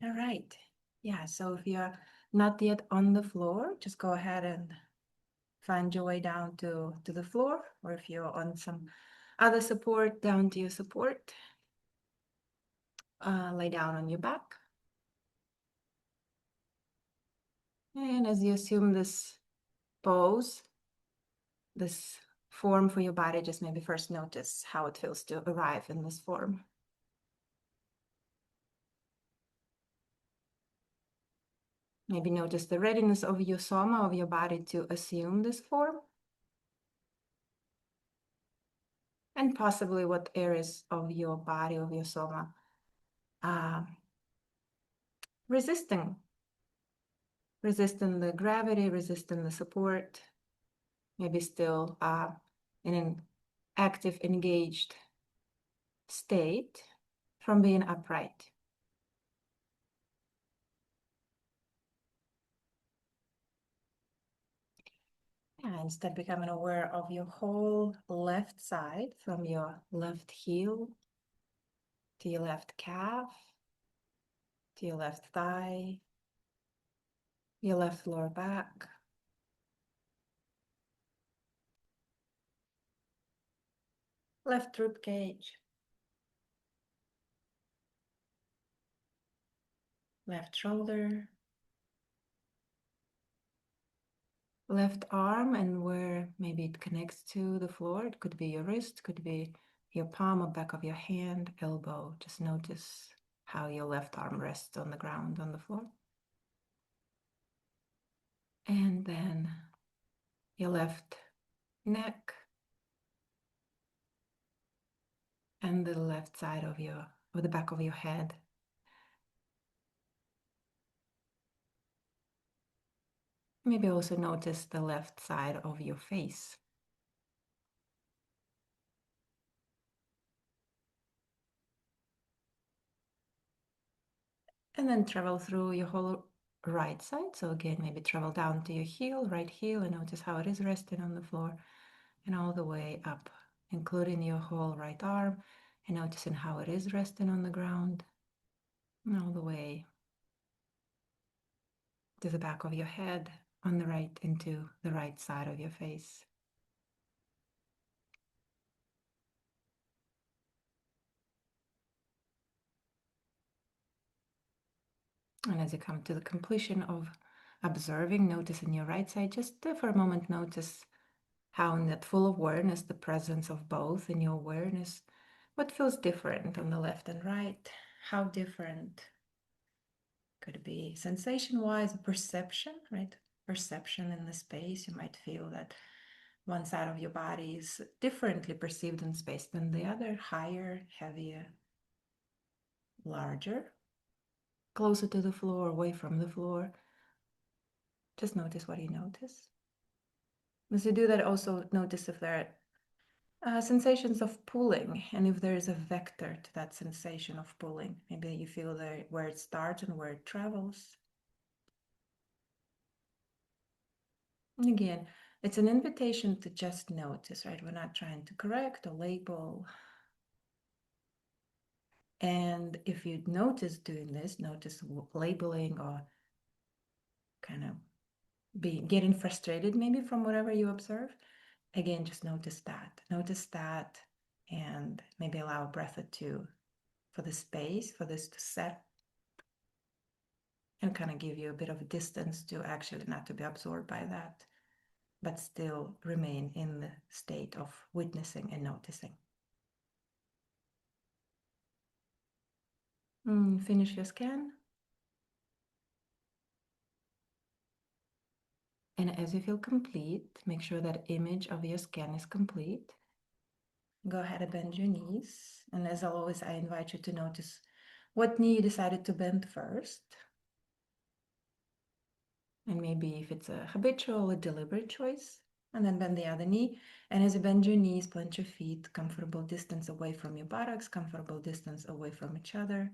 All right. Yeah, so if you're not yet on the floor, just go ahead and find your way down to the floor, or if you're on some other support, down to your support. Lay down on your back. And as you assume this pose, this form for your body, just maybe first notice how it feels to arrive in this form. Maybe notice the readiness of your soma, of your body to assume this form. And possibly what areas of your body, of your soma, resisting the gravity, resisting the support, maybe still in an active, engaged state from being upright. And instead becoming aware of your whole left side, from your left heel to your left calf, to your left thigh, your left lower back, left rib cage, left shoulder, left arm, and where maybe it connects to the floor. It could be your wrist, could be your palm or back of your hand, elbow. Just notice how your left arm rests on the ground, on the floor. And then your left neck and the left side of the back of your head. Maybe also notice the left side of your face. And then travel through your whole right side. So again, maybe travel down to your heel, right heel, and notice how it is resting on the floor, and all the way up, including your whole right arm, and noticing how it is resting on the ground, and all the way to the back of your head, on the right, into the right side of your face. And as you come to the completion of observing, noticing your right side, just for a moment notice how in that full awareness, the presence of both in your awareness, what feels different on the left and right, how different could be sensation-wise, perception, right? Perception in the space. You might feel that one side of your body is differently perceived in space than the other, higher, heavier, larger, closer to the floor, away from the floor. Just notice what you notice. As you do that, also notice if there are sensations of pulling, and if there is a vector to that sensation of pulling. Maybe you feel where it starts and where it travels. And again, it's an invitation to just notice, right? We're not trying to correct or label. And if you notice doing this, notice labeling or kind of getting frustrated maybe from whatever you observe, again, just notice that, and maybe allow a breath or two for the space, for this to set, and kind of give you a bit of a distance to actually not to be absorbed by that, but still remain in the state of witnessing and noticing. Finish your scan. And as you feel complete, make sure that image of your scan is complete. Go ahead and bend your knees. And as always, I invite you to notice what knee you decided to bend first. And maybe if it's a habitual or deliberate choice, and then bend the other knee. And as you bend your knees, plant your feet comfortable distance away from your buttocks, comfortable distance away from each other.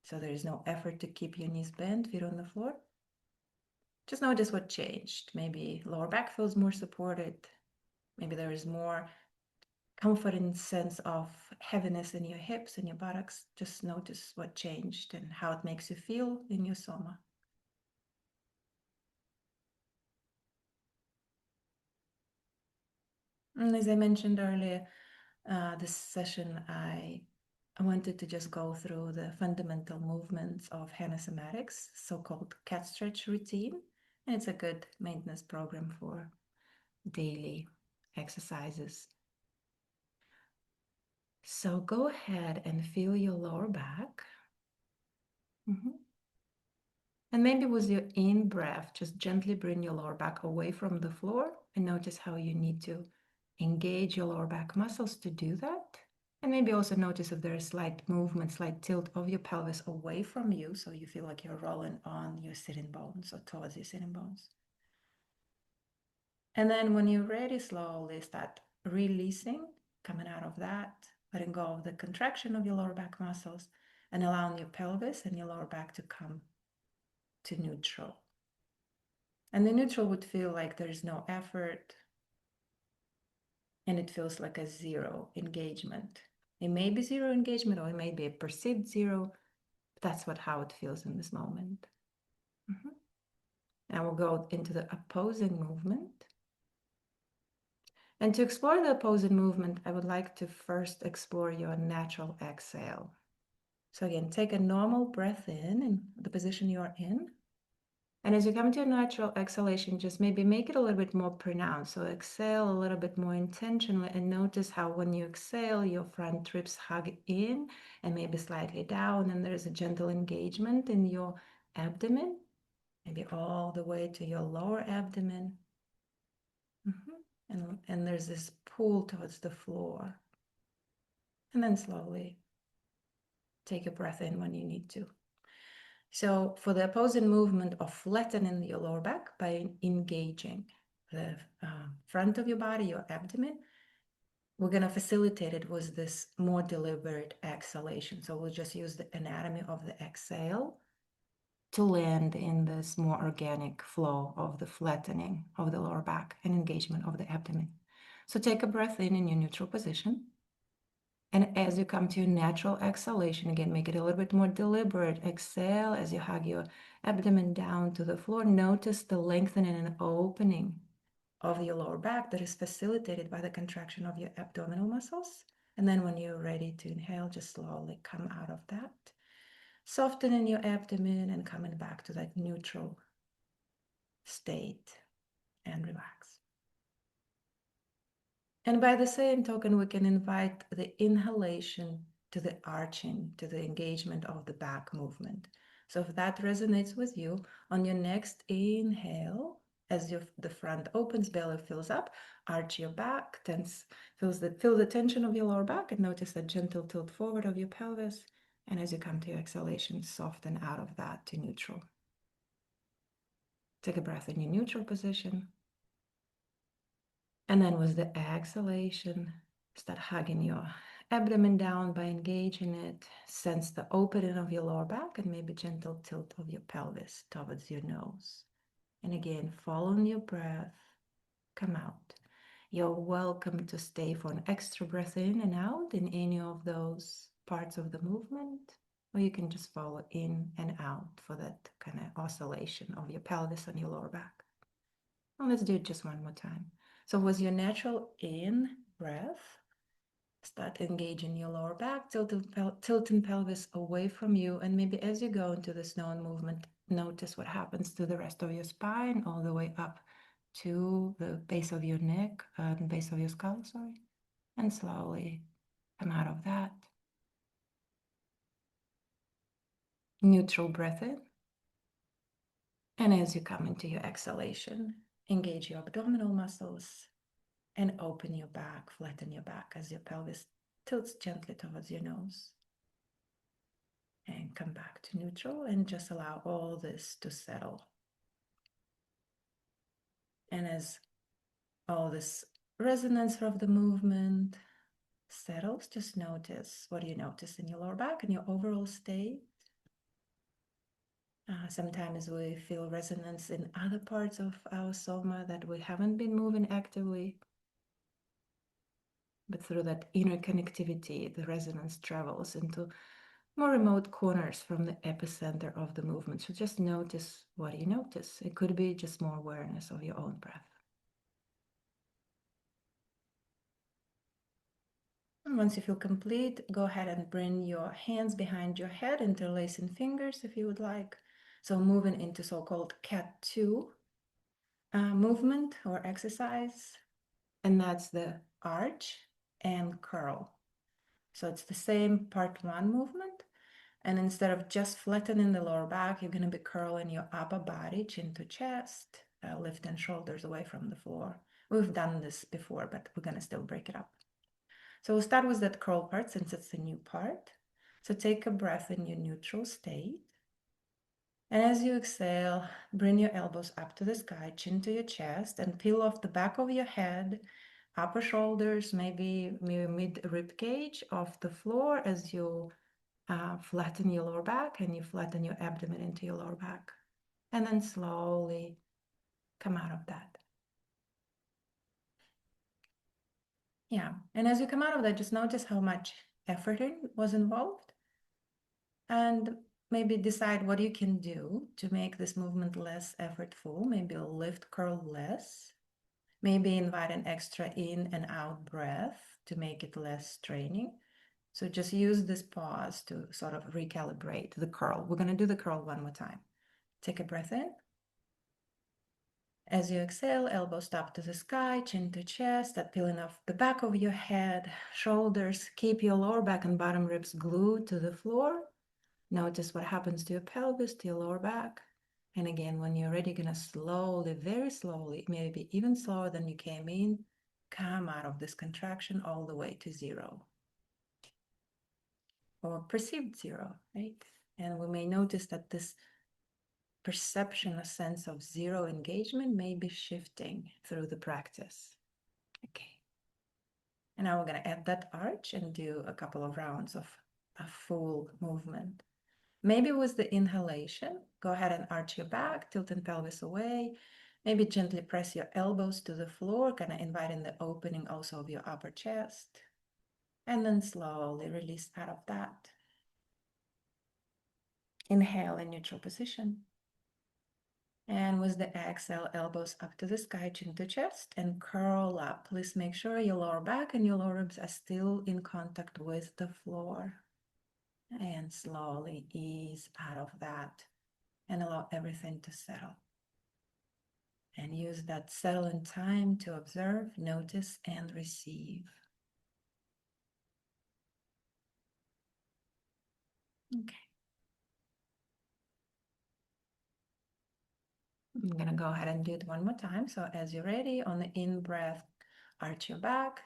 So there is no effort to keep your knees bent, feet on the floor. Just notice what changed. Maybe lower back feels more supported. Maybe there is more comforting sense of heaviness in your hips and your buttocks, just notice what changed and how it makes you feel in your soma. And as I mentioned earlier, this session, I wanted to just go through the fundamental movements of Hanna somatics, so-called cat stretch routine. And it's a good maintenance program for daily exercises. So go ahead and feel your lower back. And maybe with your in-breath, just gently bring your lower back away from the floor and notice how you need to engage your lower back muscles to do that. And maybe also notice if there is slight movement, slight tilt of your pelvis away from you, so you feel like you're rolling on your sitting bones or towards your sitting bones. And then when you're ready, slowly start releasing, coming out of that, letting go of the contraction of your lower back muscles and allowing your pelvis and your lower back to come to neutral. And the neutral would feel like there's no effort and it feels like a zero engagement. It may be zero engagement or it may be a perceived zero, but that's how it feels in this moment. And we'll go into the opposing movement. And to explore the opposing movement, I would like to first explore your natural exhale. So again, take a normal breath in the position you are in. And as you come to a natural exhalation, just maybe make it a little bit more pronounced. So exhale a little bit more intentionally and notice how when you exhale, your front ribs hug in and maybe slightly down, and there's a gentle engagement in your abdomen, maybe all the way to your lower abdomen. And there's this pull towards the floor. And then slowly take a breath in when you need to. So for the opposing movement of flattening your lower back by engaging the front of your body, your abdomen, we're going to facilitate it with this more deliberate exhalation. So we'll just use the anatomy of the exhale to land in this more organic flow of the flattening of the lower back and engagement of the abdomen. So take a breath in your neutral position. And as you come to your natural exhalation, again, make it a little bit more deliberate. Exhale as you hug your abdomen down to the floor. Notice the lengthening and opening of your lower back that is facilitated by the contraction of your abdominal muscles. And then when you're ready to inhale, just slowly come out of that. Softening your abdomen and coming back to that neutral state and relax. And by the same token, we can invite the inhalation to the arching, to the engagement of the back movement. So if that resonates with you, on your next inhale, as the front opens, belly fills up, arch your back, tense, feel the tension of your lower back, and notice that gentle tilt forward of your pelvis. And as you come to your exhalation, soften out of that to neutral. Take a breath in your neutral position. And then with the exhalation, start hugging your abdomen down by engaging it. Sense the opening of your lower back and maybe gentle tilt of your pelvis towards your nose. And again, following your breath, come out. You're welcome to stay for an extra breath in and out in any of those parts of the movement, or you can just follow in and out for that kind of oscillation of your pelvis and your lower back. And let's do it just one more time. So with your natural in breath, start engaging your lower back, tilting pelvis away from you. And maybe as you go into this known movement, notice what happens to the rest of your spine, all the way up to the base of your neck, the base of your skull, sorry. And slowly come out of that. Neutral breath in. And as you come into your exhalation, engage your abdominal muscles and open your back, flatten your back as your pelvis tilts gently towards your nose. And come back to neutral and just allow all this to settle. And as all this resonance of the movement settles, just notice what you notice in your lower back and your overall state. Sometimes we feel resonance in other parts of our soma that we haven't been moving actively. but through that inner connectivity, the resonance travels into more remote corners from the epicenter of the movement. So just notice what you notice. It could be just more awareness of your own breath. And once you feel complete, go ahead and bring your hands behind your head, interlacing fingers if you would like. So moving into so-called cat 2 movement or exercise. And that's the arch and curl. So it's the same part 1 movement. And instead of just flattening the lower back, you're going to be curling your upper body, chin to chest, lifting shoulders away from the floor. We've done this before, but we're going to still break it up. So we'll start with that curl part since it's a new part. So take a breath in your neutral state. And as you exhale, bring your elbows up to the sky, chin to your chest, and peel off the back of your head, upper shoulders, maybe mid rib cage off the floor as you flatten your lower back and you flatten your abdomen into your lower back. And then slowly come out of that. Yeah, and as you come out of that, just notice how much effort was involved. And maybe decide what you can do to make this movement less effortful. Maybe lift, curl less. Maybe invite an extra in and out breath to make it less straining. So just use this pause to sort of recalibrate the curl. We're going to do the curl one more time. Take a breath in. As you exhale, elbows up to the sky, chin to chest, start peeling off the back of your head, shoulders. Keep your lower back and bottom ribs glued to the floor. Notice what happens to your pelvis, to your lower back. And again, when you're ready, you're going to slowly, very slowly, maybe even slower than you came in, come out of this contraction all the way to 0. Or perceived 0, right? And we may notice that this perception, a sense of 0 engagement may be shifting through the practice. Okay. And now we're going to add that arch and do a couple of rounds of a full movement. Maybe with the inhalation, go ahead and arch your back, tilting pelvis away. Maybe gently press your elbows to the floor, kind of inviting the opening also of your upper chest. And then slowly release out of that. Inhale in neutral position. And with the exhale, elbows up to the sky, chin to chest, and curl up. Please make sure your lower back and your lower ribs are still in contact with the floor. And slowly ease out of that and allow everything to settle. And use that settling time to observe, notice, and receive. Okay. I'm going to go ahead and do it one more time. So as you're ready, on the in-breath, arch your back,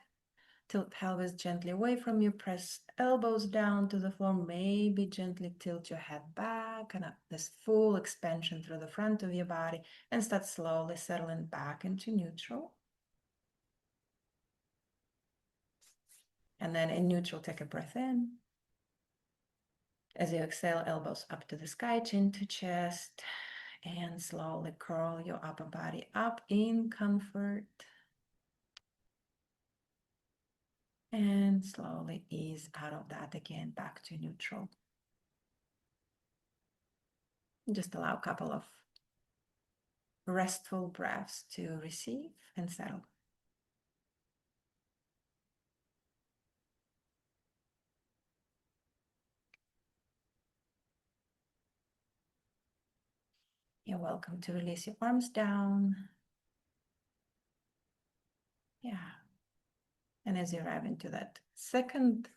tilt pelvis gently away from you, press elbows down to the floor, maybe gently tilt your head back, and this full expansion through the front of your body, and start slowly settling back into neutral. And then in neutral, take a breath in. As you exhale, elbows up to the sky, chin to chest, and slowly curl your upper body up in comfort. And slowly ease out of that again, back to neutral. Just allow a couple of restful breaths to receive and settle. You're welcome to release your arms down. Yeah. And as you arrive into that second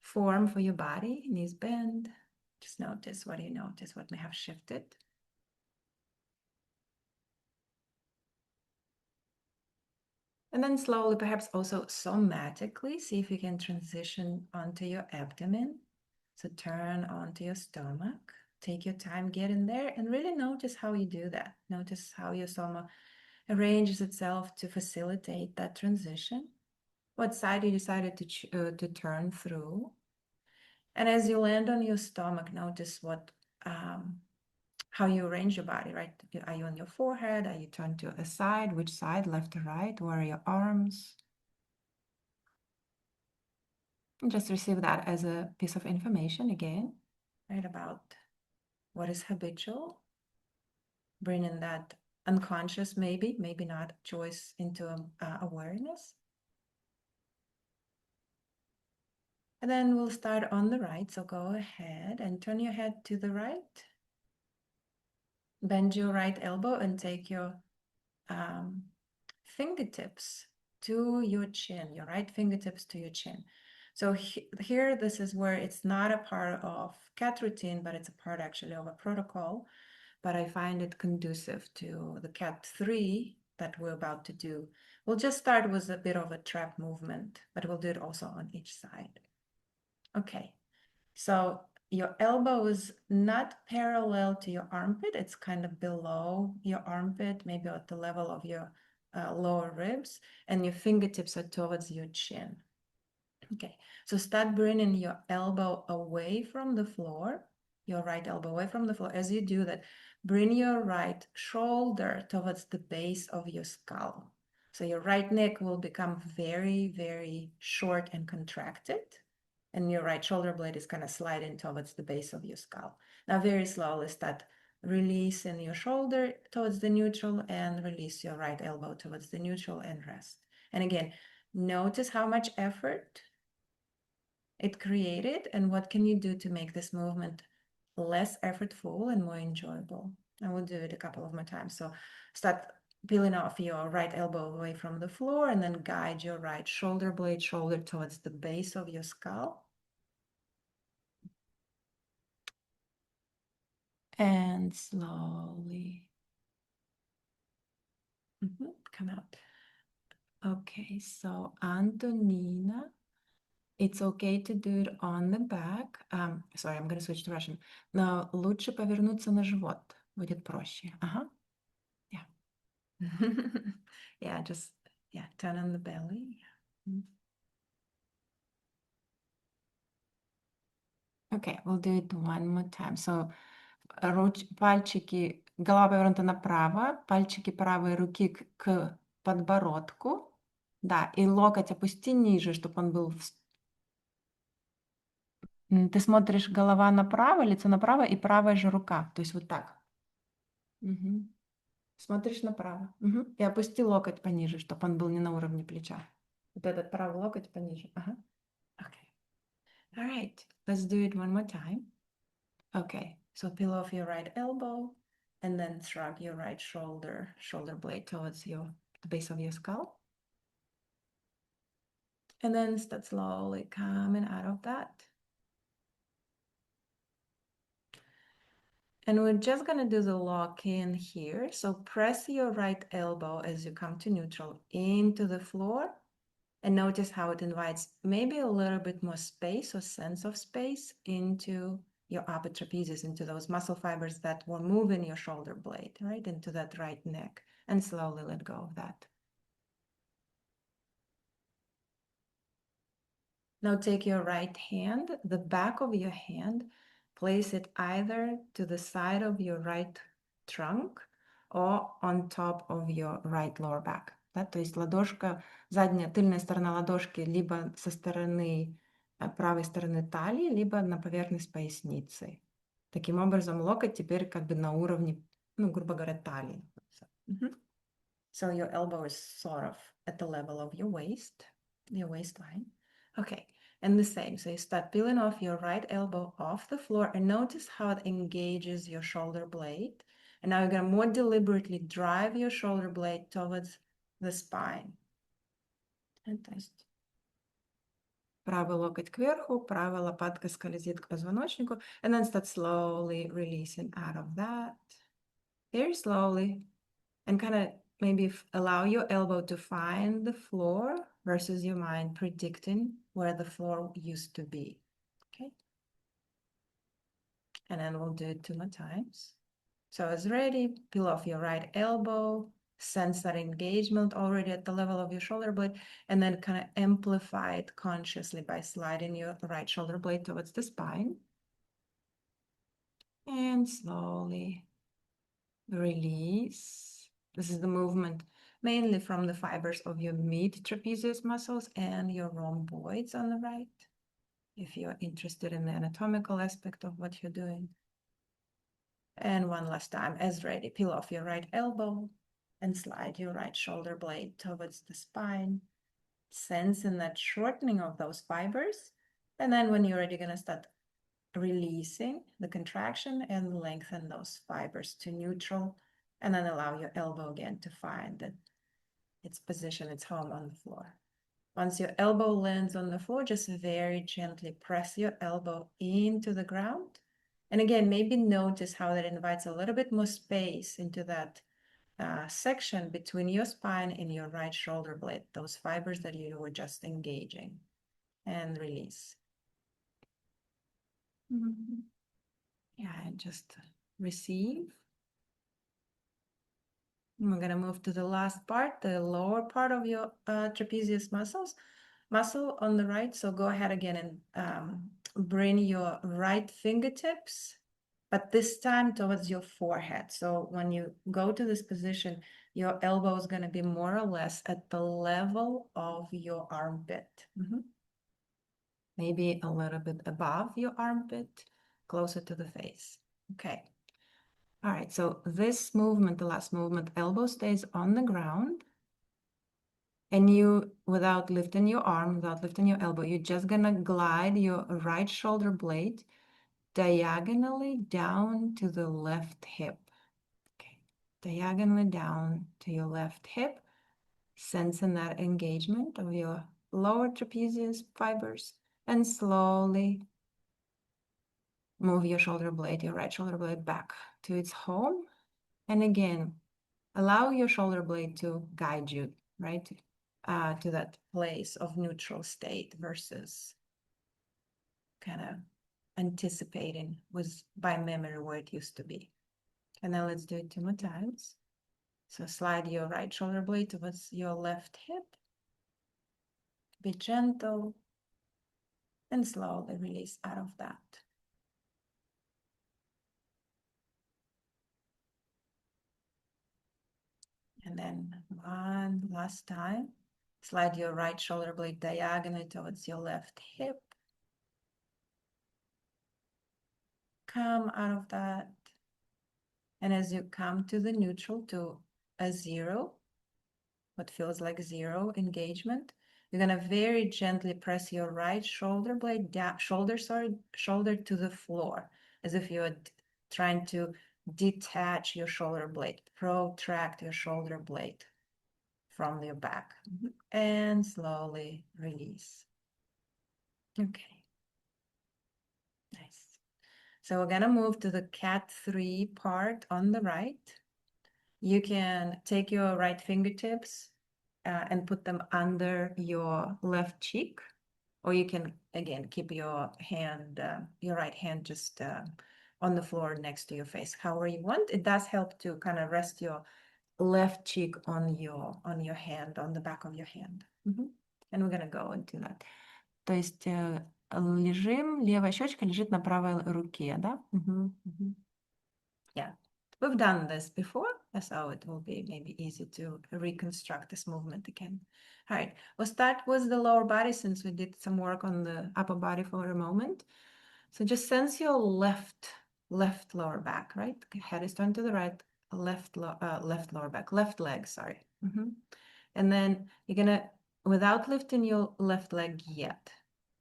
form for your body, knees bend, just notice what you notice, what may have shifted. And then slowly, perhaps also somatically, see if you can transition onto your abdomen. So turn onto your stomach. Take your time, get in there, and really notice how you do that. Notice how your stomach arranges itself to facilitate that transition. What side you decided to turn through. And as you land on your stomach, notice how you arrange your body, right? Are you on your forehead? Are you turned to a side? Which side, left or right? Where are your arms? And just receive that as a piece of information again, right, about what is habitual. Bring in that unconscious, maybe not, choice into awareness. And then we'll start on the right. So go ahead and turn your head to the right. Bend your right elbow and take your fingertips to your chin, your right fingertips to your chin. So here, this is where it's not a part of cat routine, but it's a part actually of a protocol. But I find it conducive to the cat 3 that we're about to do. We'll just start with a bit of a trap movement, but we'll do it also on each side. Okay, so your elbow is not parallel to your armpit. It's kind of below your armpit, maybe at the level of your lower ribs, and your fingertips are towards your chin. Okay, so start bringing your elbow away from the floor, your right elbow away from the floor. As you do that, bring your right shoulder towards the base of your skull. So your right neck will become very, very short and contracted, and your right shoulder blade is kind of sliding towards the base of your skull. Now, very slowly start releasing your shoulder towards the neutral and release your right elbow towards the neutral and rest. And again, notice how much effort it created and what can you do to make this movement less effortful and more enjoyable. I will do it a couple of more times. So start peeling off your right elbow away from the floor and then guide your right shoulder blade towards the base of your skull. And slowly come out. Okay, so Antonina, it's okay to do it on the back. Sorry, I'm going to switch to Russian. Но лучше повернуться на живот. Будет проще. Yeah. Yeah, just, turn on the belly. Okay, we'll do it one more time. So, пальчики, голова повернута направо, пальчики правой руки к подбородку. Да, и локоть опусти ниже, чтобы он был... Ты смотришь голова направо, лицо направо и правая же рука. То есть вот так. Смотришь направо. И опусти локоть пониже, чтобы он был не на уровне плеча. Вот этот правый локоть пониже. Okay. All right. Let's do it one more time. Okay. So peel off your right elbow and then shrug your right shoulder blade towards the base of your skull. And then start slowly coming out of that. And we're just going to do the lock in here. So press your right elbow as you come to neutral into the floor. And notice how it invites maybe a little bit more space or sense of space into your upper trapezius, into those muscle fibers that were moving your shoulder blade, right, into that right neck. And slowly let go of that. Now take your right hand, the back of your hand, place it either to the side of your right trunk or on top of your right lower back. Да? То есть ладошка, задняя, тыльная сторона ладошки либо со стороны правой стороны талии, либо на поверхность поясницы. Таким образом, локоть теперь как бы на уровне, грубо говоря, талии. So your elbow is sort of at the level of your waist, your waistline. Okay, and the same. So you start peeling off your right elbow off the floor and notice how it engages your shoulder blade. And now you're going to more deliberately drive your shoulder blade towards the spine. And test. Правый локоть кверху, правая лопатка скользит к позвоночнику. And then start slowly releasing out of that. Very slowly. And kind of maybe allow your elbow to find the floor versus your mind predicting where the floor used to be. Okay. And then we'll do it 2 more times. So as ready, peel off your right elbow, sense that engagement already at the level of your shoulder blade, and then kind of amplify it consciously by sliding your right shoulder blade towards the spine. And slowly release. This is the movement mainly from the fibers of your mid trapezius muscles and your rhomboids on the right. if you're interested in the anatomical aspect of what you're doing. And one last time, as ready, peel off your right elbow and slide your right shoulder blade towards the spine, sensing that shortening of those fibers. And then when you're ready, you're going to start releasing the contraction and lengthen those fibers to neutral, and then allow your elbow again to find its position, its home on the floor. Once your elbow lands on the floor, just very gently press your elbow into the ground. And again, maybe notice how that invites a little bit more space into that section between your spine and your right shoulder blade, those fibers that you were just engaging. And release. Yeah, and just receive. And we're going to move to the last part, the lower part of your trapezius muscle on the right. So go ahead again and bring your right fingertips, but this time towards your forehead. So when you go to this position, your elbow is going to be more or less at the level of your armpit. Maybe a little bit above your armpit, closer to the face. Okay. All right, so this movement, the last movement, elbow stays on the ground, and you, without lifting your arm, without lifting your elbow, you're just gonna glide your right shoulder blade diagonally down to the left hip. Okay, diagonally down to your left hip, sensing that engagement of your lower trapezius fibers, and slowly move your shoulder blade, your right shoulder blade, back to its home. And again, allow your shoulder blade to guide you, right, to that place of neutral state versus kind of anticipating with by memory where it used to be. And now let's do it 2 more times. So slide your right shoulder blade towards your left hip. Be gentle and slowly release out of that. And then one last time, slide your right shoulder blade diagonally towards your left hip. Come out of that. And as you come to the neutral, to a zero, what feels like zero engagement, you're going to very gently press your right shoulder blade down, shoulder to the floor, as if you're trying to detach your shoulder blade, protract your shoulder blade from your back, and slowly release. Okay. Nice. So we're going to move to the cat 3 part on the right. You can take your right fingertips and put them under your left cheek, or you can, again, keep your hand, your right hand just on the floor next to your face, however you want. It does help to kind of rest your left cheek on your hand, on the back of your hand. And we're going to go into that. То есть лежим, левая щечка лежит на правой руке, да? Yeah, we've done this before, so it will be maybe easy to reconstruct this movement again. All right, we'll start with the lower body since we did some work on the upper body for a moment. So just sense your left lower back, right? Head is turned to the right, left lower back, left leg, sorry. And then you're gonna, without lifting your left leg yet,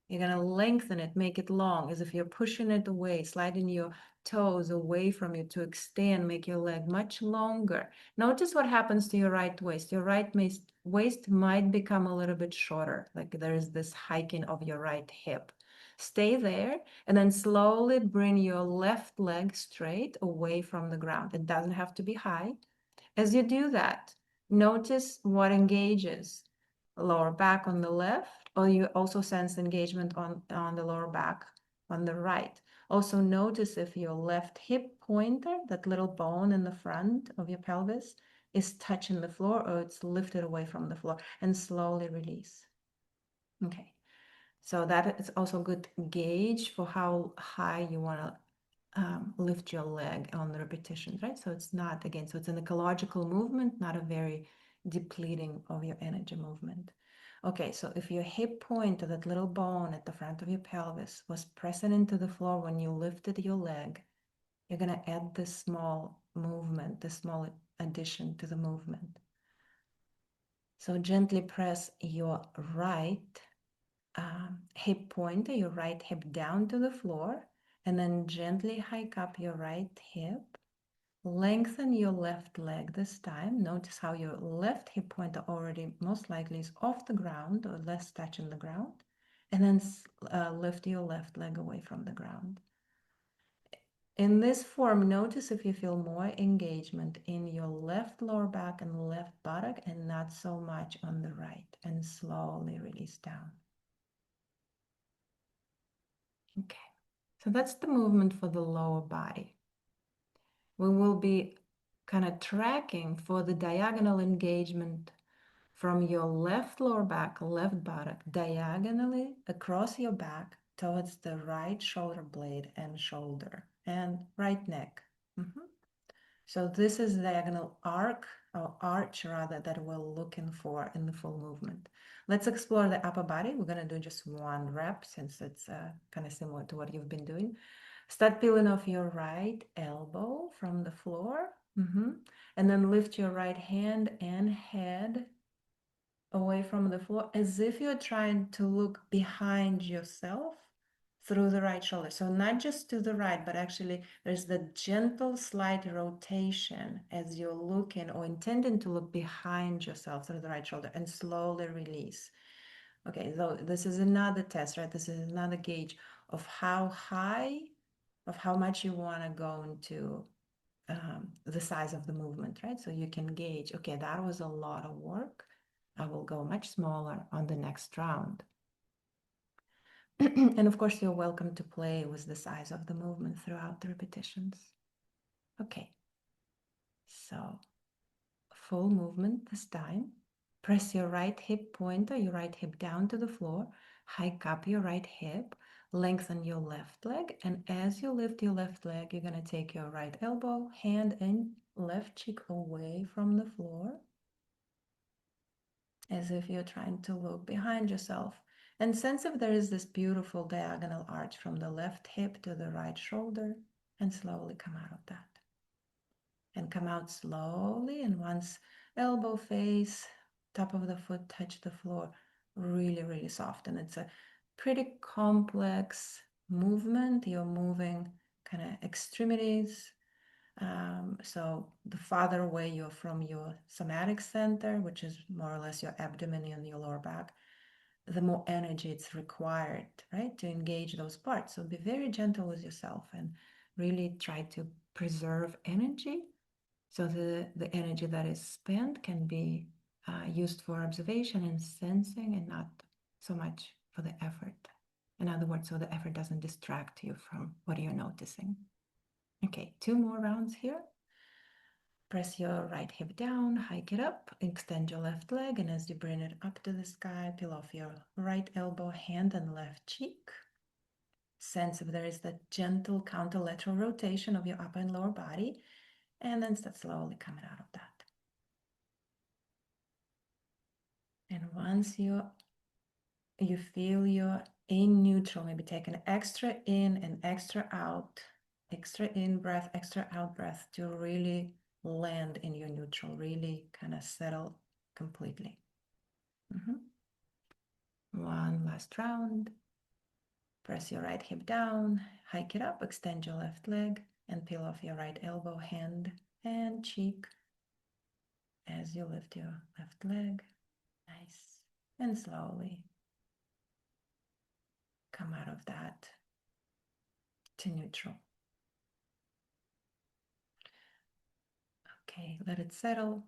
you're gonna lengthen it, make it long, as if you're pushing it away, sliding your toes away from you to extend, make your leg much longer. Notice what happens to your right waist. Your right waist might become a little bit shorter, like there is this hiking of your right hip. Stay there, and then slowly bring your left leg straight away from the ground. It doesn't have to be high. As you do that, notice what engages lower back on the left, or you also sense engagement on the lower back on the right. Also notice if your left hip pointer, that little bone in the front of your pelvis, is touching the floor or it's lifted away from the floor, and slowly release. Okay, so that is also a good gauge for how high you want to lift your leg on the repetitions, right? So it's not, again, so it's an ecological movement, not a very depleting of your energy movement. Okay, so if your hip point or that little bone at the front of your pelvis was pressing into the floor when you lifted your leg, you're going to add this small movement, this small addition to the movement. So gently press your right hip pointer, your right hip down to the floor, and then gently hike up your right hip. Lengthen your left leg this time. Notice how your left hip pointer already most likely is off the ground or less touching the ground. And then lift your left leg away from the ground. In this form, notice if you feel more engagement in your left lower back and left buttock and not so much on the right. And slowly release down. Okay, so that's the movement for the lower body. We will be kind of tracking for the diagonal engagement from your left lower back, left buttock, diagonally across your back towards the right shoulder blade and shoulder and right neck. So this is the diagonal arc or arch rather that we're looking for in the full movement. Let's explore the upper body. We're going to do just one rep since it's kind of similar to what you've been doing. Start peeling off your right elbow from the floor. And then lift your right hand and head away from the floor as if you're trying to look behind yourself through the right shoulder. So not just to the right, but actually there's the gentle slight rotation as you're looking or intending to look behind yourself through the right shoulder and slowly release. Okay, so this is another test, right? This is another gauge of how high, of how much you want to go into the size of the movement, right? So you can gauge, okay, that was a lot of work. I will go much smaller on the next round. And of course, you're welcome to play with the size of the movement throughout the repetitions. Okay, so full movement this time. Press your right hip pointer, your right hip down to the floor, hike up your right hip, lengthen your left leg, and as you lift your left leg, you're going to take your right elbow, hand, and left cheek away from the floor, as if you're trying to look behind yourself. And sense if there is this beautiful diagonal arch from the left hip to the right shoulder, and slowly come out of that. And come out slowly, and once elbow face, top of the foot touch the floor, really, really soft. And it's a pretty complex movement. You're moving kind of extremities. So the farther away you're from your somatic center, which is more or less your abdomen and your lower back, the more energy it's required, right, to engage those parts. So be very gentle with yourself and really try to preserve energy so the energy that is spent can be used for observation and sensing and not so much for the effort. In other words, so the effort doesn't distract you from what you're noticing. Okay, 2 more rounds here. Press your right hip down, hike it up, extend your left leg, and as you bring it up to the sky, peel off your right elbow, hand, and left cheek. Sense if there is that gentle counterlateral rotation of your upper and lower body, and then start slowly coming out of that. And once you feel you're in neutral, maybe take an extra in and extra out, extra in breath, extra out breath to really land in your neutral, really kind of settle completely. One last round. Press your right hip down, hike it up, extend your left leg, and peel off your right elbow, hand, and cheek as you lift your left leg. Nice. And slowly come out of that to neutral. Okay, let it settle.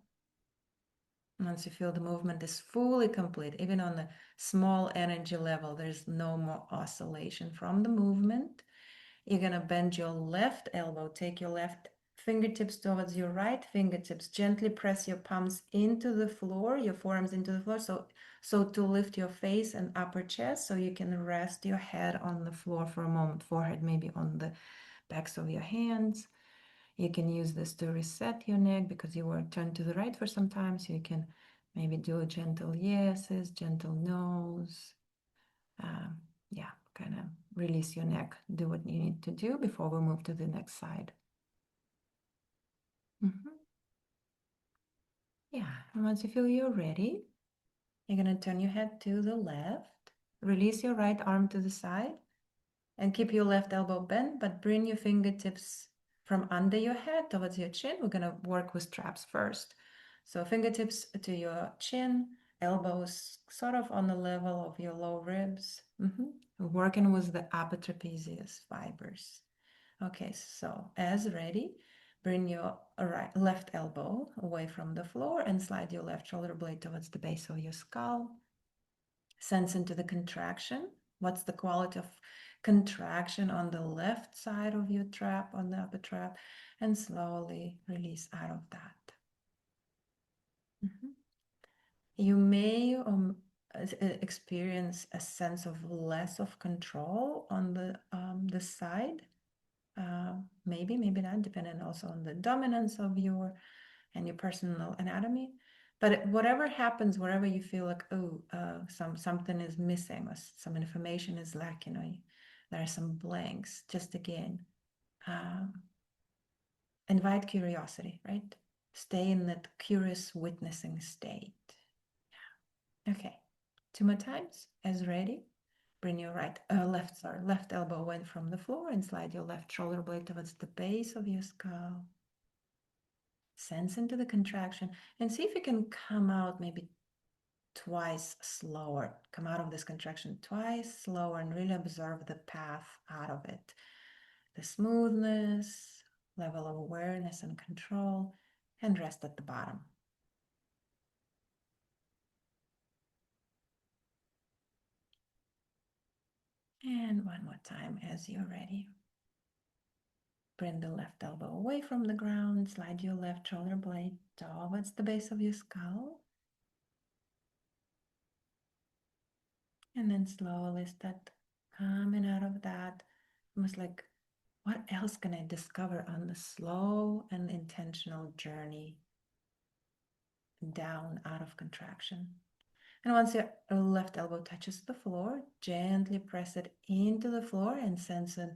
Once you feel the movement is fully complete, even on the small energy level, there's no more oscillation from the movement. You're going to bend your left elbow, take your left fingertips towards your right fingertips, gently press your palms into the floor, your forearms into the floor, so to lift your face and upper chest so you can rest your head on the floor for a moment, forehead maybe on the backs of your hands. You can use this to reset your neck because you were turned to the right for some time, so you can Maybe do gentle yeses, gentle no's. Yeah, kind of release your neck. Do what you need to do before we move to the next side. Yeah, and once you feel you're ready, you're going to turn your head to the left. Release your right arm to the side and keep your left elbow bent, but bring your fingertips from under your head towards your chin. We're going to work with traps first. So fingertips to your chin, elbows sort of on the level of your low ribs. Working with the upper trapezius fibers. Okay, so as ready, bring your left elbow away from the floor and slide your left shoulder blade towards the base of your skull. Sense into the contraction. What's the quality of contraction on the left side of your trap, on the upper trap, and slowly release out of that. You may experience a sense of less of control on the side. Maybe not, depending also on the dominance of your personal anatomy. But whatever happens, wherever you feel like, something is missing or some information is lacking, or there are some blanks, just again, invite curiosity, right? Stay in that curious witnessing state. Okay, 2 more times, as ready. Bring your left elbow away from the floor and slide your left shoulder blade towards the base of your skull. Sense into the contraction and see if you can come out maybe twice slower. Come out of this contraction twice slower and really observe the path out of it. The smoothness, level of awareness and control, and rest at the bottom. And one more time as you're ready. Bring the left elbow away from the ground, slide your left shoulder blade towards the base of your skull. And then slowly start coming out of that, almost like, what else can I discover on the slow and intentional journey down out of contraction? And once your left elbow touches the floor, gently press it into the floor and sense it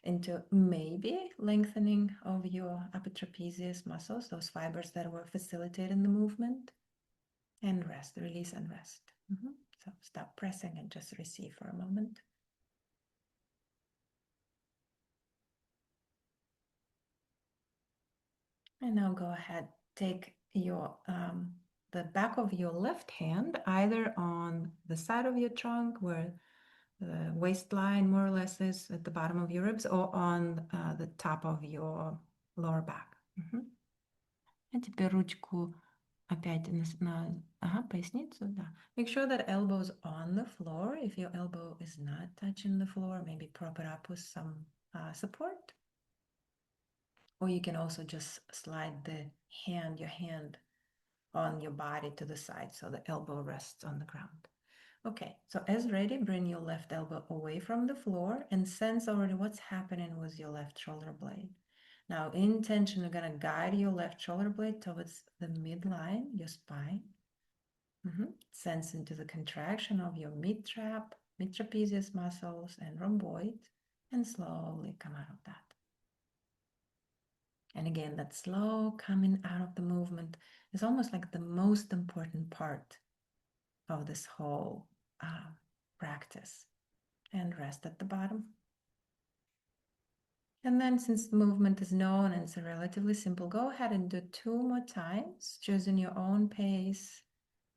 into maybe lengthening of your upper trapezius muscles, those fibers that were facilitating the movement. And rest, release and rest. So stop pressing and just receive for a moment. And now go ahead, take your the back of your left hand either on the side of your trunk where the waistline more or less is at the bottom of your ribs, or on the top of your lower back. А теперь ручку опять поясницу, да. Make sure that elbow is on the floor. If your elbow is not touching the floor, maybe prop it up with some support. Or you can also just slide your hand on your body to the side so the elbow rests on the ground. Okay, so as ready, bring your left elbow away from the floor and sense already what's happening with your left shoulder blade. Now, in tension, you're going to guide your left shoulder blade towards the midline, your spine. Sense into the contraction of your mid-trapezius muscles and rhomboid, and slowly come out of that. And again, that slow coming out of the movement is almost like the most important part of this whole practice. And rest at the bottom. And then, since the movement is known and it's relatively simple, go ahead and do 2 more times, choosing your own pace,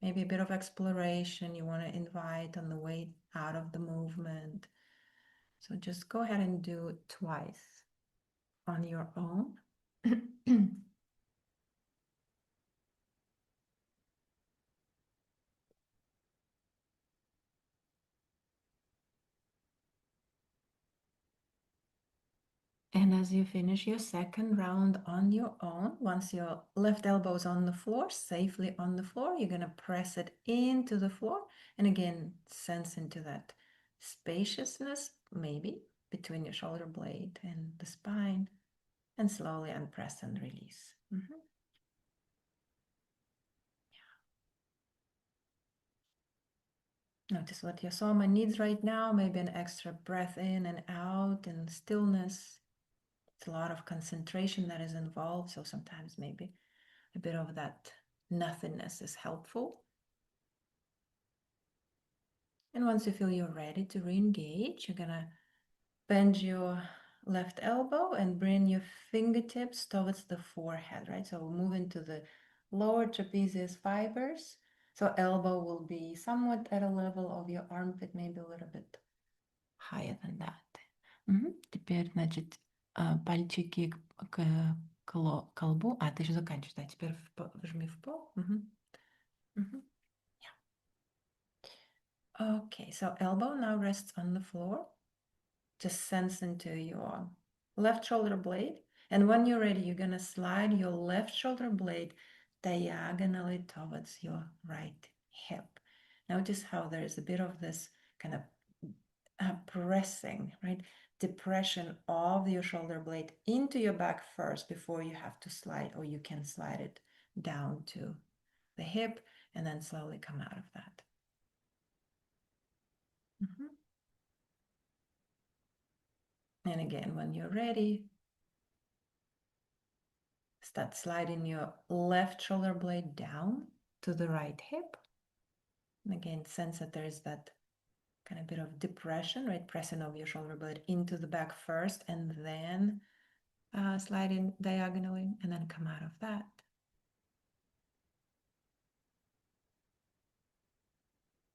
maybe a bit of exploration you want to invite on the way out of the movement. So just go ahead and do it twice on your own. And as you finish your second round on your own, once your left elbow is on the floor, safely on the floor, you're going to press it into the floor. And again, sense into that spaciousness, maybe, between your shoulder blade and the spine. And slowly unpress and release. Notice what your soma needs right now, maybe an extra breath in and out and stillness. It's a lot of concentration that is involved, so sometimes maybe a bit of that nothingness is helpful. And once you feel you're ready to re-engage, you're gonna bend your left elbow and bring your fingertips towards the forehead, right? So we'll move into the lower trapezius fibers. So elbow will be somewhat at a level of your armpit, maybe a little bit higher than that. Теперь, значит, пальчики к колбу. А, ты еще заканчиваешь, да? Теперь вжми в пол. Yeah. Okay, so elbow now rests on the floor. Just sense into your left shoulder blade. And when you're ready, you're gonna slide your left shoulder blade diagonally towards your right hip. Notice how there's a bit of this kind of pressing, right? Depression of your shoulder blade into your back first before you have to slide, or you can slide it down to the hip and then slowly come out of that. And again, when you're ready, start sliding your left shoulder blade down to the right hip. And again, sense that there is that kind of bit of depression, right? Pressing of your shoulder blade into the back first and then sliding diagonally and then come out of that.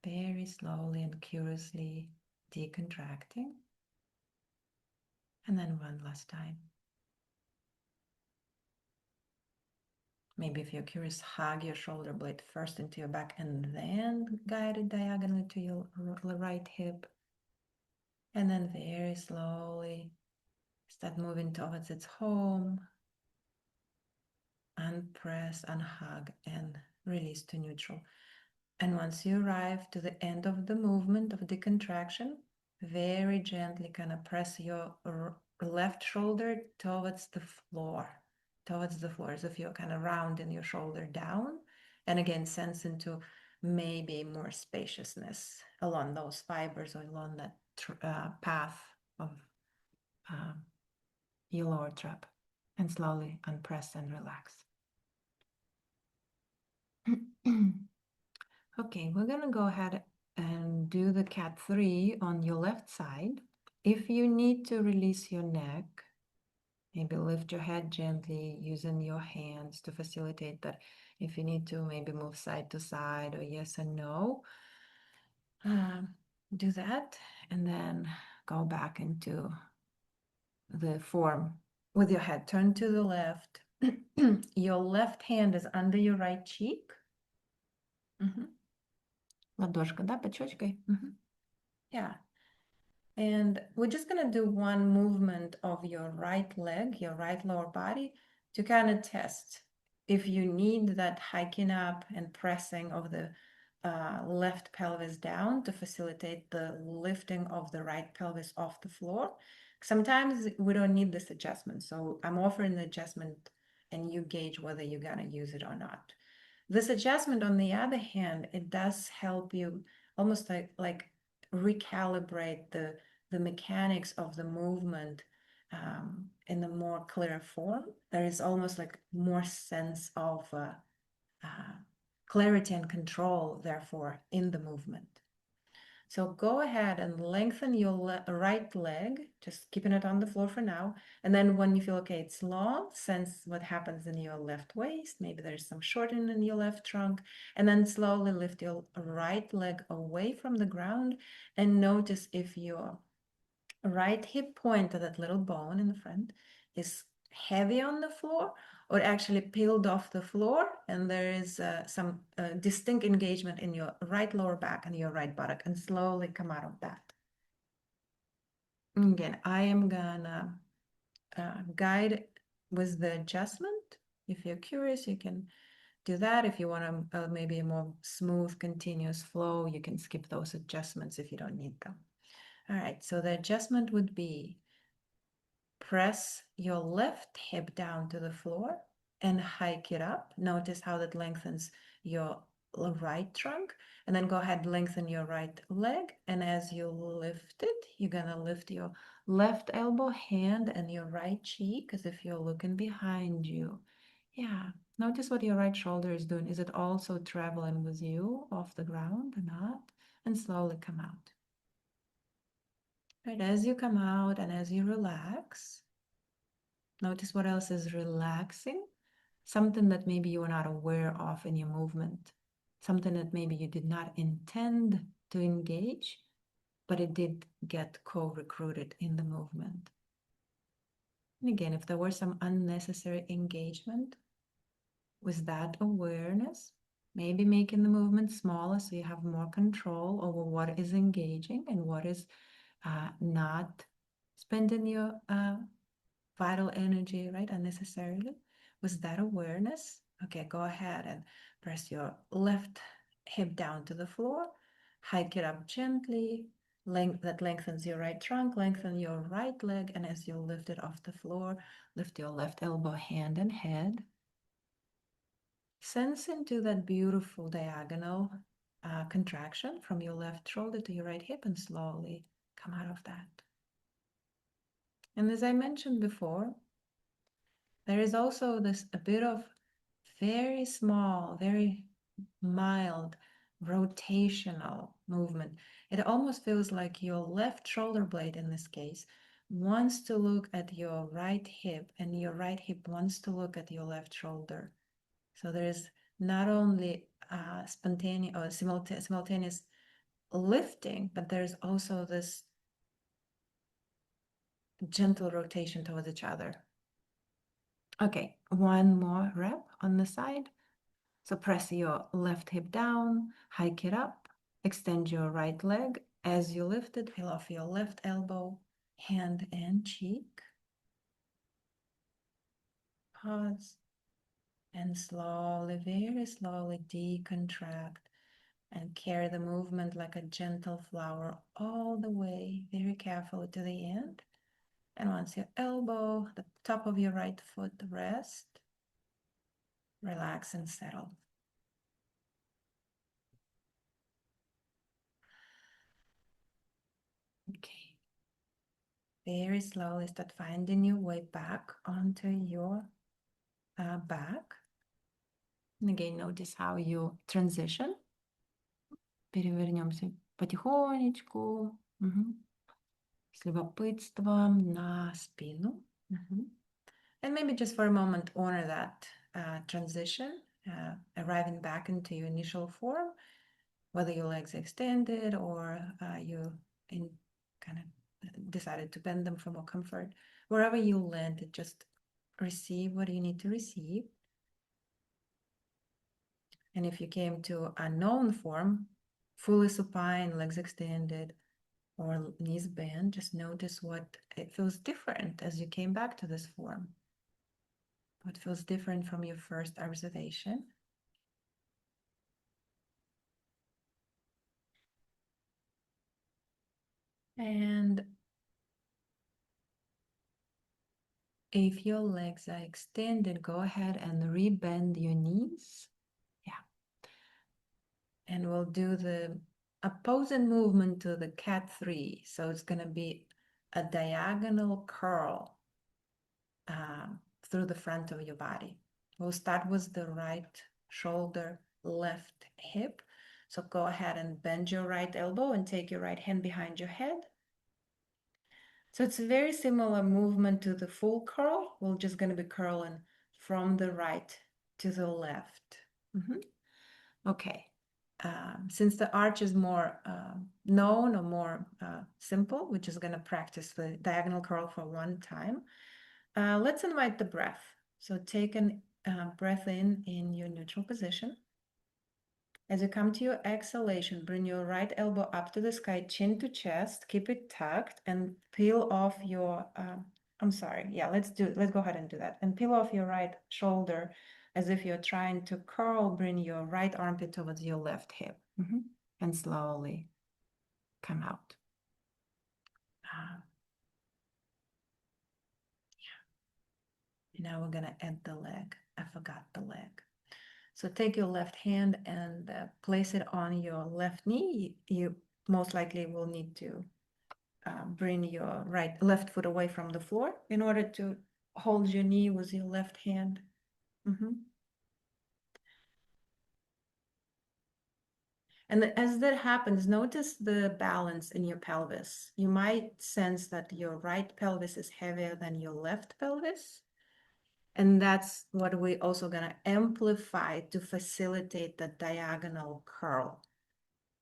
Very slowly and curiously decontracting. And then one last time. Maybe if you're curious, hug your shoulder blade first into your back and then guide it diagonally to your right hip. And then very slowly start moving towards its home. Unpress, unhug, and release to neutral. And once you arrive to the end of the movement of decontraction, very gently kind of press your left shoulder towards the floor, as if you're kind of rounding your shoulder down. And again, sense into maybe more spaciousness along those fibers or along that path of your lower trap. And slowly unpress and relax. Okay, we're gonna go ahead and do the cat 3 on your left side. If you need to release your neck, maybe lift your head gently using your hands to facilitate that. If you need to, maybe move side to side or yes and no. Do that and then go back into the form with your head. Turn to the left. Your left hand is under your right cheek. Ладошка, да, под щечкой? Yeah. And we're just going to do one movement of your right leg, your right lower body, to kind of test if you need that hiking up and pressing of the left pelvis down to facilitate the lifting of the right pelvis off the floor. Sometimes we don't need this adjustment. So I'm offering the adjustment and you gauge whether you're going to use it or not. This adjustment, on the other hand, it does help you almost like recalibrate the mechanics of the movement in a more clear form. There is almost like more sense of clarity and control, therefore, in the movement. So go ahead and lengthen your right leg, just keeping it on the floor for now. And then when you feel okay, it's long, sense what happens in your left waist. Maybe there's some shortening in your left trunk. And then slowly lift your right leg away from the ground and notice if your right hip point of that little bone in the front is heavy on the floor or actually peeled off the floor, and there is some distinct engagement in your right lower back and your right buttock, and slowly come out of that. Again, I am gonna guide with the adjustment. If you're curious, you can do that. If you want maybe a more smooth, continuous flow, you can skip those adjustments if you don't need them. All right, so the adjustment would be press your left hip down to the floor and hike it up. Notice how that lengthens your right trunk, and then go ahead, lengthen your right leg, and as you lift it, you're gonna lift your left elbow, hand, and your right cheek as if you're looking behind you. Yeah, notice what your right shoulder is doing. Is it also traveling with you off the ground or not? And slowly come out. Right, as you come out and as you relax, notice what else is relaxing. Something that maybe you were not aware of in your movement. Something that maybe you did not intend to engage, but it did get co-recruited in the movement. And again, if there was some unnecessary engagement, with that awareness, maybe making the movement smaller so you have more control over what is engaging and what is not spending your vital energy, right, unnecessarily. With that awareness, okay, go ahead and press your left hip down to the floor, hike it up gently, that lengthens your right trunk, lengthen your right leg, and as you lift it off the floor, lift your left elbow, hand, and head. Sense into that beautiful diagonal contraction from your left shoulder to your right hip and slowly come out of that. And as I mentioned before, there is also a bit of very small, very mild rotational movement. It almost feels like your left shoulder blade in this case wants to look at your right hip and your right hip wants to look at your left shoulder. So there is not only spontaneous or simultaneous lifting, but there's also this gentle rotation towards each other. Okay, one more rep on the side. So press your left hip down, hike it up, extend your right leg. As you lift it, peel off your left elbow, hand and cheek. Pause and slowly, very slowly decontract and carry the movement like a gentle flower all the way, very carefully to the end. And once your elbow, the top of your right foot rest, relax and settle. Okay. Very slowly start finding your way back onto your back. And again, notice how you transition. Перевернемся потихонечку. С любопытством на спину. And maybe just for a moment honor that transition, arriving back into your initial form, whether your legs extended or you kind of decided to bend them for more comfort. Wherever you landed, just receive what you need to receive. And if you came to a known form, fully supine, legs extended, or knees bent, just notice what it feels different as you came back to this form. What feels different from your first observation. And if your legs are extended, go ahead and rebend your knees. Yeah. And we'll do the opposing movement to the cat 3. So it's going to be a diagonal curl through the front of your body. We'll start with the right shoulder, left hip. So go ahead and bend your right elbow and take your right hand behind your head. So it's a very similar movement to the full curl. We're just going to be curling from the right to the left. Okay. Since the arch is more known or more simple, we're just going to practice the diagonal curl for one time. Let's invite the breath. So take a breath in your neutral position. As you come to your exhalation, bring your right elbow up to the sky, chin to chest, keep it tucked, and peel off your, let's go ahead and do that. And peel off your right shoulder as if you're trying to curl, bring your right armpit towards your left hip. And slowly come out. Now we're gonna add the leg. I forgot the leg. So take your left hand and place it on your left knee. You most likely will need to bring your left foot away from the floor in order to hold your knee with your left hand. And as that happens, notice the balance in your pelvis. You might sense that your right pelvis is heavier than your left pelvis. And that's what we're also going to amplify to facilitate the diagonal curl.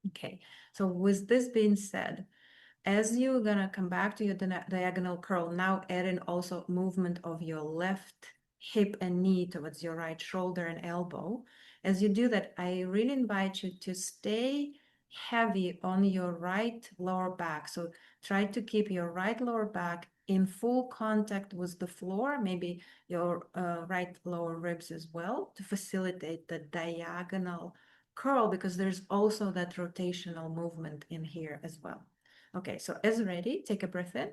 Okay, so with this being said, as you're going to come back to your diagonal curl, now add in also movement of your left hip and knee towards your right shoulder and elbow. As you do that, I really invite you to stay heavy on your right lower back. So try to keep your right lower back in full contact with the floor, maybe your right lower ribs as well, to facilitate the diagonal curl, because there's also that rotational movement in here as well. Okay, so as ready, take a breath in.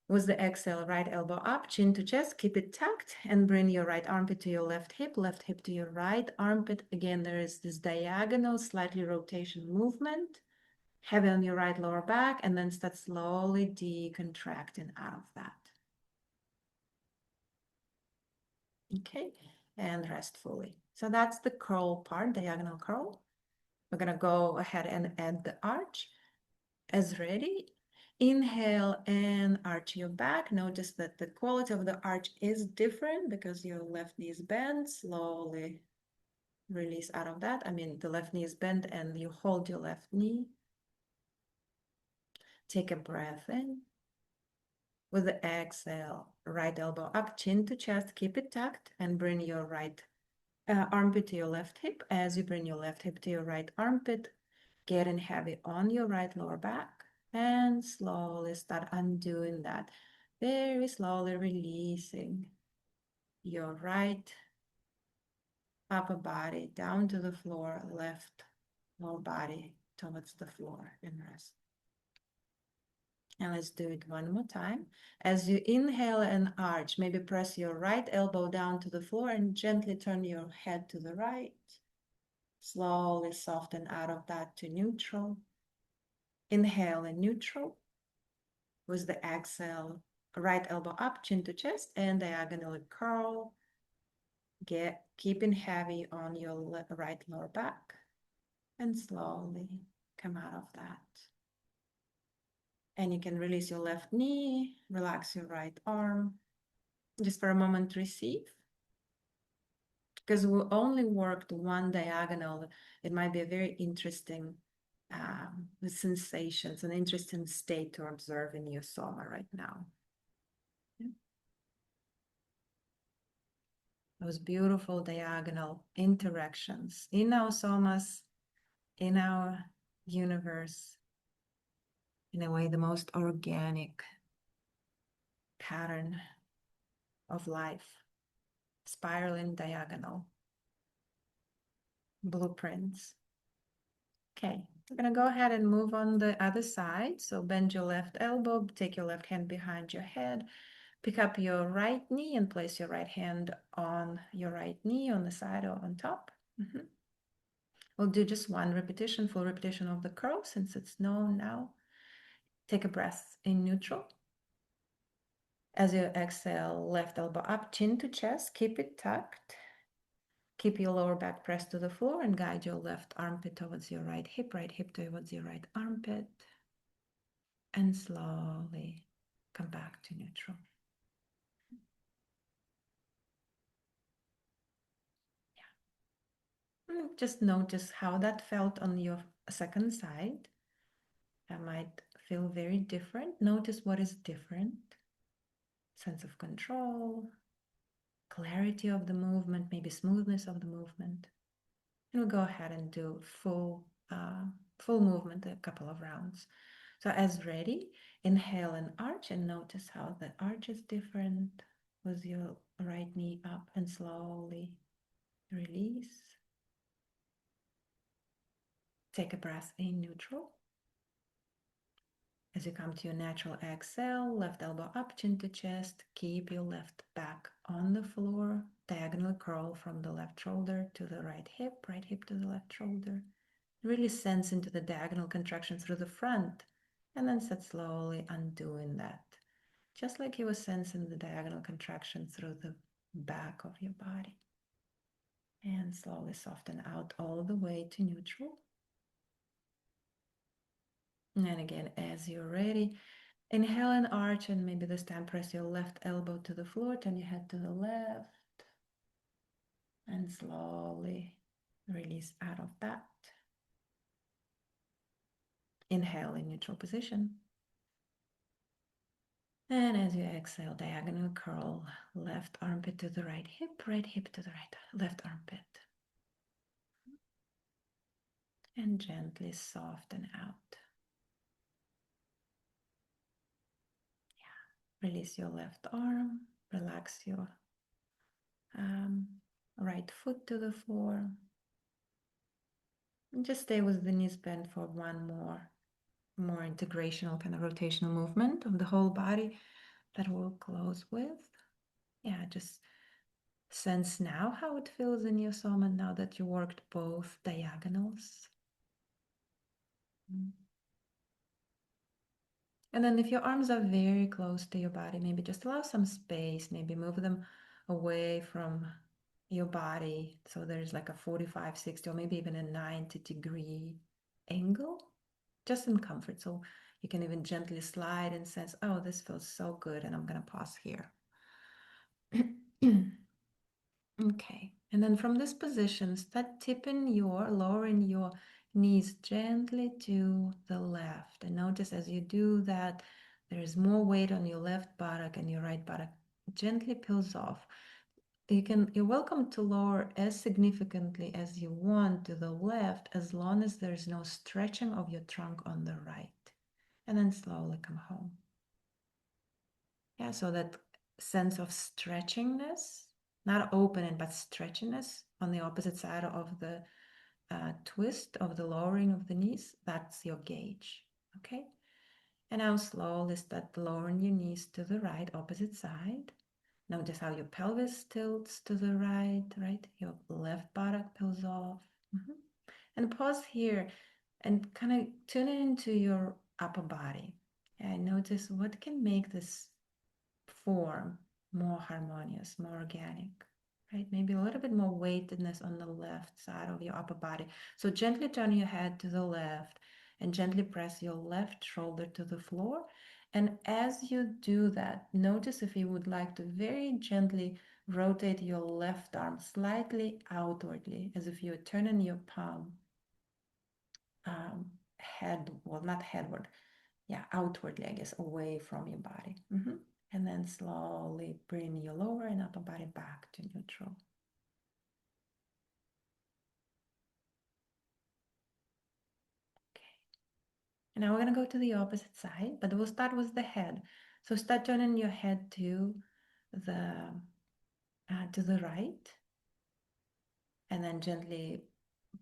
With the exhale, right elbow up, chin to chest, keep it tucked, and bring your right armpit to your left hip to your right armpit. Again, there is this diagonal, slightly rotation movement. Heavy on your right lower back, and then start slowly decontracting out of that. Okay, and rest fully. So that's the curl part, diagonal curl. We're gonna go ahead and add the arch. As ready, inhale and arch your back. Notice that the quality of the arch is different because your left knee is bent. Slowly release out of that. I mean, the left knee is bent and you hold your left knee. Take a breath in. With the exhale, right elbow up, chin to chest, keep it tucked, and bring your right armpit to your left hip. As you bring your left hip to your right armpit, getting heavy on your right lower back. And slowly start undoing that. Very slowly releasing your right upper body down to the floor, left lower body towards the floor, and rest. And let's do it one more time. As you inhale and arch, maybe press your right elbow down to the floor and gently turn your head to the right. Slowly soften out of that to neutral. Inhale in neutral. With the exhale, right elbow up, chin to chest, and diagonally curl. Keeping heavy on your right lower back, and slowly come out of that. And you can release your left knee, relax your right arm. Just for a moment, receive. Because we only worked one diagonal, it might be a very interesting sensations, an interesting state to observe in your soma right now. Yeah. Those beautiful diagonal interactions in our somas, in our universe, in a way, the most organic pattern of life, spiraling diagonal blueprints. Okay, we're gonna go ahead and move on the other side. So bend your left elbow, take your left hand behind your head, pick up your right knee and place your right hand on your right knee on the side or on top. We'll do just one repetition, full repetition of the curl since it's known now. Take a breath in neutral. As you exhale, left elbow up, chin to chest, keep it tucked. Keep your lower back pressed to the floor and guide your left armpit towards your right hip towards your right armpit. And slowly come back to neutral. Yeah. Just notice how that felt on your second side. That might feel very different. Notice what is different. Sense of control, clarity of the movement, maybe smoothness of the movement. And we'll go ahead and do full movement, a couple of rounds. So as ready, inhale and arch, and notice how the arch is different with your right knee up, and slowly release. Take a breath in neutral. As you come to your natural exhale, left elbow up, chin to chest, keep your left back on the floor, diagonal curl from the left shoulder to the right hip to the left shoulder. Really sense into the diagonal contraction through the front, and then start slowly undoing that. Just like you were sensing the diagonal contraction through the back of your body. And slowly soften out all the way to neutral. And again, as you're ready, inhale and arch, and maybe this time press your left elbow to the floor, turn your head to the left, and slowly release out of that. Inhale in neutral position. And as you exhale, diagonal curl, left armpit to the right hip to the right, left armpit. And gently soften out. Yeah. Release your left arm, relax your right foot to the floor. And just stay with the knees bent for one more integrational kind of rotational movement of the whole body that we'll close with. Yeah, just sense now how it feels in your soma now that you worked both diagonals. And then if your arms are very close to your body, maybe just allow some space, maybe move them away from your body so there's like a 45, 60, or maybe even a 90-degree angle, just in comfort. So you can even gently slide and sense, oh, this feels so good, and I'm going to pause here. Okay, and then from this position, start lowering your knees gently to the left. And notice as you do that, there is more weight on your left buttock, and your right buttock gently peels off. You're welcome to lower as significantly as you want to the left, as long as there's no stretching of your trunk on the right. And then slowly come home. Yeah, so that sense of stretchingness, not opening, but stretchiness on the opposite side of the twist of the lowering of the knees, that's your gauge, okay? And now slowly start lowering your knees to the right, opposite side. Notice how your pelvis tilts to the right, right? Your left buttock peels off. And pause here and kind of tune into your upper body. And notice what can make this form more harmonious, more organic, right? Maybe a little bit more weightedness on the left side of your upper body. So gently turn your head to the left and gently press your left shoulder to the floor. And as you do that, notice if you would like to very gently rotate your left arm slightly outwardly, as if you're turning your palm not headward, yeah, outwardly, I guess, away from your body. And then slowly bring your lower and upper body back to neutral. Okay. And now we're going to go to the opposite side, but we'll start with the head. So start turning your head to the right, and then gently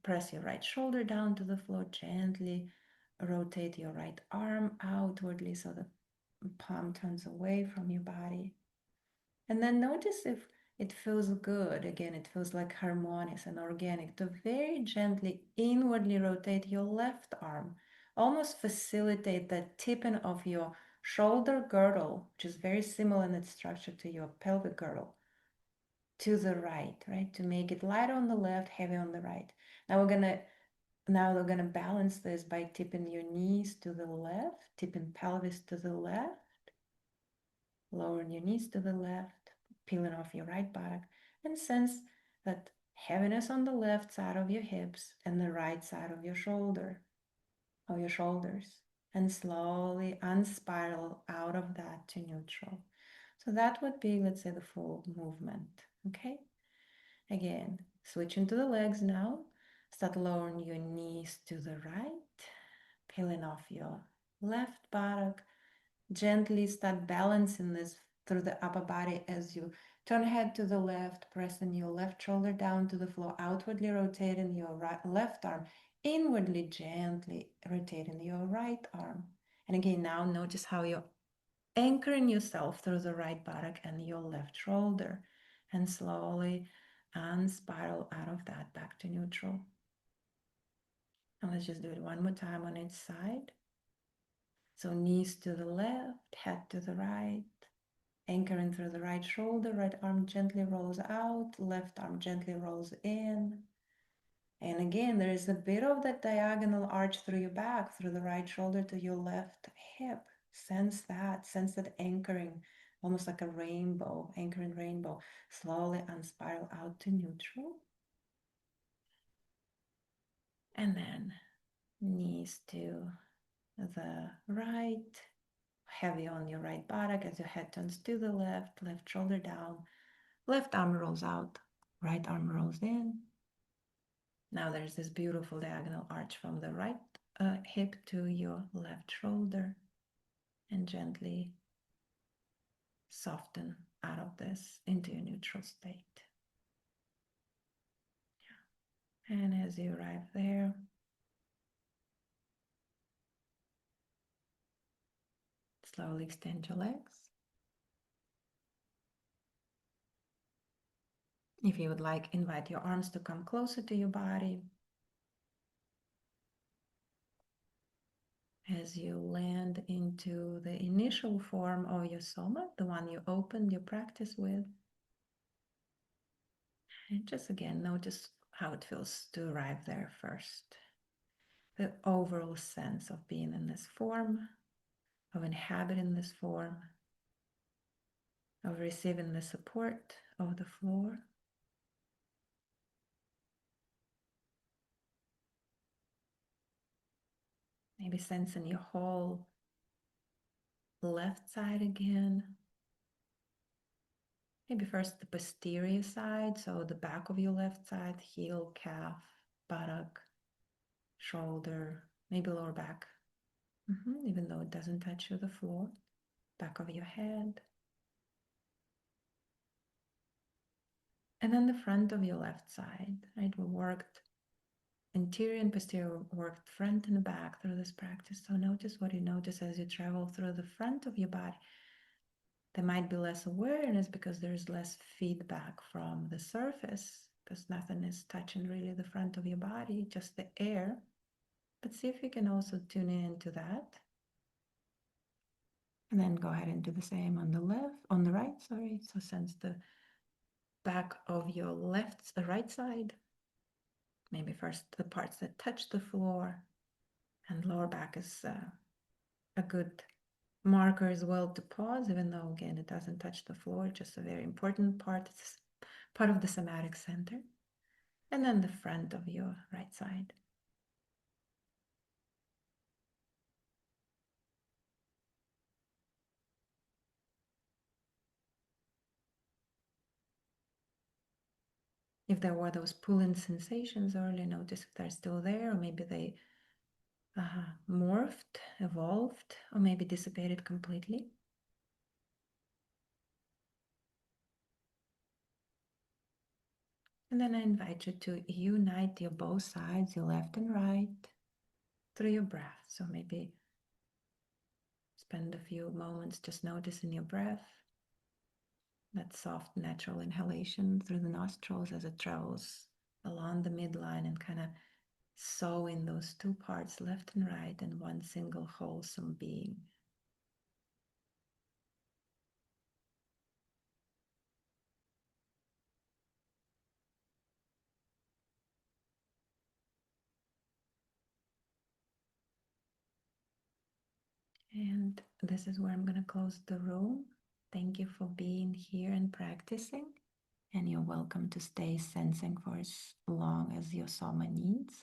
press your right shoulder down to the floor. Gently rotate your right arm outwardly so the palm turns away from your body. And then notice if it feels good. Again, it feels like harmonious and organic to very gently inwardly rotate your left arm. Almost facilitate the tipping of your shoulder girdle, which is very similar in its structure to your pelvic girdle, to the right, right? To make it light on the left, heavy on the right. Now we're gonna balance this by tipping your knees to the left, tipping pelvis to the left, lowering your knees to the left, peeling off your right buttock, and sense that heaviness on the left side of your hips and the right side of your shoulders, and slowly unspiral out of that to neutral. So that would be, let's say, the full movement, okay? Again, switching to the legs now. Start lowering your knees to the right, peeling off your left buttock. Gently start balancing this through the upper body as you turn head to the left, pressing your left shoulder down to the floor, outwardly rotating your left arm, inwardly gently rotating your right arm. And again, now notice how you're anchoring yourself through the right buttock and your left shoulder, and slowly unspiral out of that back to neutral. And let's just do it one more time on each side. So knees to the left, head to the right, anchoring through the right shoulder, right arm gently rolls out, left arm gently rolls in. And again, there is a bit of that diagonal arch through your back, through the right shoulder to your left hip. Sense that anchoring, almost like a rainbow, anchoring rainbow. Slowly unspiral out to neutral. And then knees to the right, heavy on your right buttock as your head turns to the left, left shoulder down, left arm rolls out, right arm rolls in. Now there's this beautiful diagonal arch from the right hip to your left shoulder, and gently soften out of this into your neutral state. And as you arrive there, slowly extend your legs. If you would like, invite your arms to come closer to your body. As you land into the initial form of your soma, the one you opened your practice with. And just again, notice how it feels to arrive there first. The overall sense of being in this form, of inhabiting this form, of receiving the support of the floor. Maybe sensing your whole left side again. Maybe first the posterior side, so the back of your left side, heel, calf, buttock, shoulder, maybe lower back. Even though it doesn't touch the floor, back of your head. And then the front of your left side, right? We worked interior and posterior, worked front and back through this practice. So notice what you notice as you travel through the front of your body. There might be less awareness because there's less feedback from the surface, because nothing is touching really the front of your body, just the air. But see if you can also tune into that. And then go ahead and do the same on the right, sorry. So sense the back of your right side. Maybe first the parts that touch the floor, and lower back is a good marker as well to pause, even though again it doesn't touch the floor, just a very important part. It's part of the somatic center. And then the front of your right side. If there were those pulling sensations earlier, notice if they're still there, or maybe they morphed, evolved, or maybe dissipated completely. And then I invite you to unite your both sides, your left and right, through your breath. So maybe spend a few moments just noticing your breath, that soft, natural inhalation through the nostrils as it travels along the midline and kind of sewing those two parts, left and right, in one single wholesome being. And this is where I'm going to close the room. Thank you for being here and practicing. And you're welcome to stay sensing for as long as your soma needs.